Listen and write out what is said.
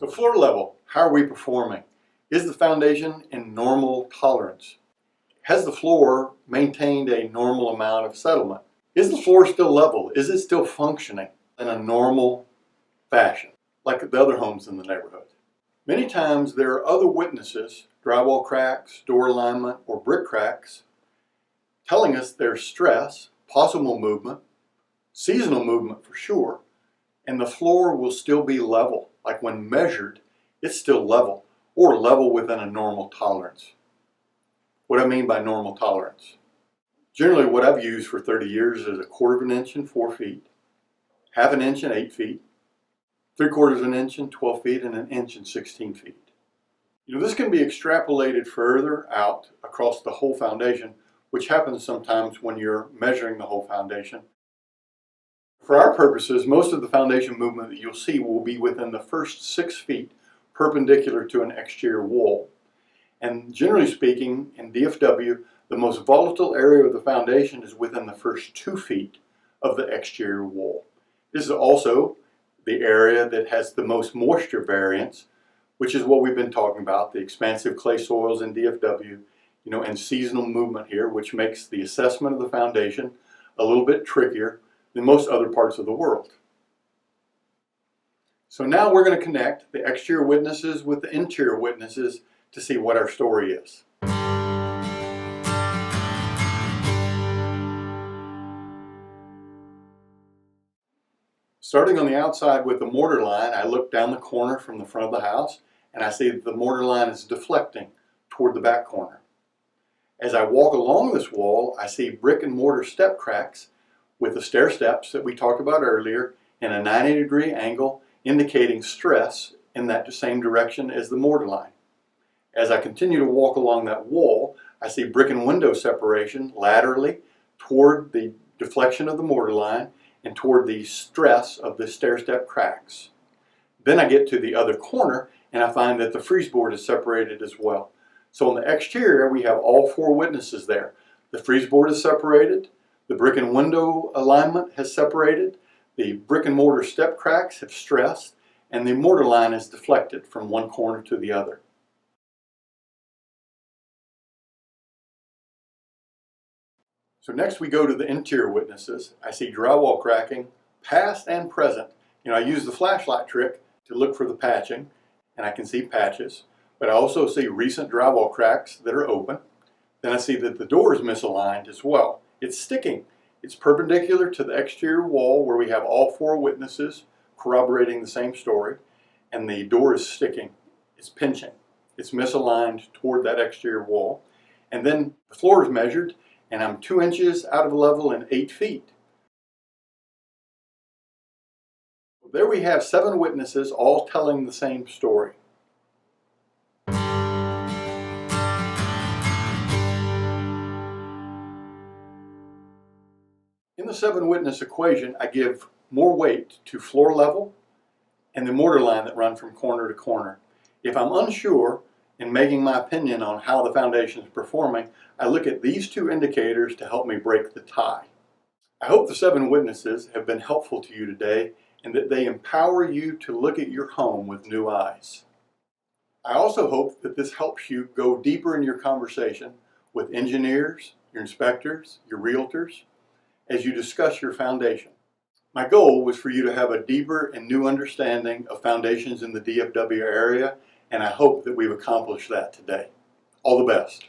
So floor level, how are we performing? Is the foundation in normal tolerance? Has the floor maintained a normal amount of settlement? Is the floor still level? Is it still functioning in a normal fashion, like the other homes in the neighborhood? Many times there are other witnesses, drywall cracks, door alignment, or brick cracks, telling us there's stress, possible movement, seasonal movement for sure, and the floor will still be level. Like when measured, it's still level, or level within a normal tolerance. What I mean by normal tolerance? Generally what I've used for 30 years is 1/4 inch and 4 feet, 1/2 inch and 8 feet, 3/4 inch and 12 feet, and 1 inch and 16 feet. You know, this can be extrapolated further out across the whole foundation, which happens sometimes when you're measuring the whole foundation. For our purposes, most of the foundation movement that you'll see will be within the first 6 feet perpendicular to an exterior wall. And generally speaking, in DFW, the most volatile area of the foundation is within the first 2 feet of the exterior wall. This is also the area that has the most moisture variance, which is what we've been talking about, the expansive clay soils in DFW, you know, and seasonal movement here, which makes the assessment of the foundation a little bit trickier than most other parts of the world. So now we're going to connect the exterior witnesses with the interior witnesses to see what our story is. Starting on the outside with the mortar line, I look down the corner from the front of the house and I see that the mortar line is deflecting toward the back corner. As I walk along this wall, I see brick and mortar step cracks with the stair steps that we talked about earlier in a 90-degree angle, indicating stress in that same direction as the mortar line. As I continue to walk along that wall, I see brick and window separation laterally toward the deflection of the mortar line and toward the stress of the stair step cracks. Then I get to the other corner and I find that the frieze board is separated as well. So on the exterior, we have all 4 witnesses there. The frieze board is separated, the brick and window alignment has separated, the brick and mortar step cracks have stressed, and the mortar line is deflected from one corner to the other. So next we go to the interior witnesses. I see drywall cracking, past and present. You know, I use the flashlight trick to look for the patching, and I can see patches, but I also see recent drywall cracks that are open. Then I see that the door is misaligned as well. It's sticking. It's perpendicular to the exterior wall where we have all 4 witnesses corroborating the same story, and the door is sticking. It's pinching. It's misaligned toward that exterior wall. And then the floor is measured, and I'm 2 inches out of level and 8 feet. There we have 7 witnesses all telling the same story. In the 7-witness equation, I give more weight to floor level and the mortar line that run from corner to corner. If I'm unsure in making my opinion on how the foundation is performing, I look at these 2 indicators to help me break the tie. I hope the 7 witnesses have been helpful to you today and that they empower you to look at your home with new eyes. I also hope that this helps you go deeper in your conversation with engineers, your inspectors, your realtors, as you discuss your foundation. My goal was for you to have a deeper and new understanding of foundations in the DFW area, and I hope that we've accomplished that today. All the best.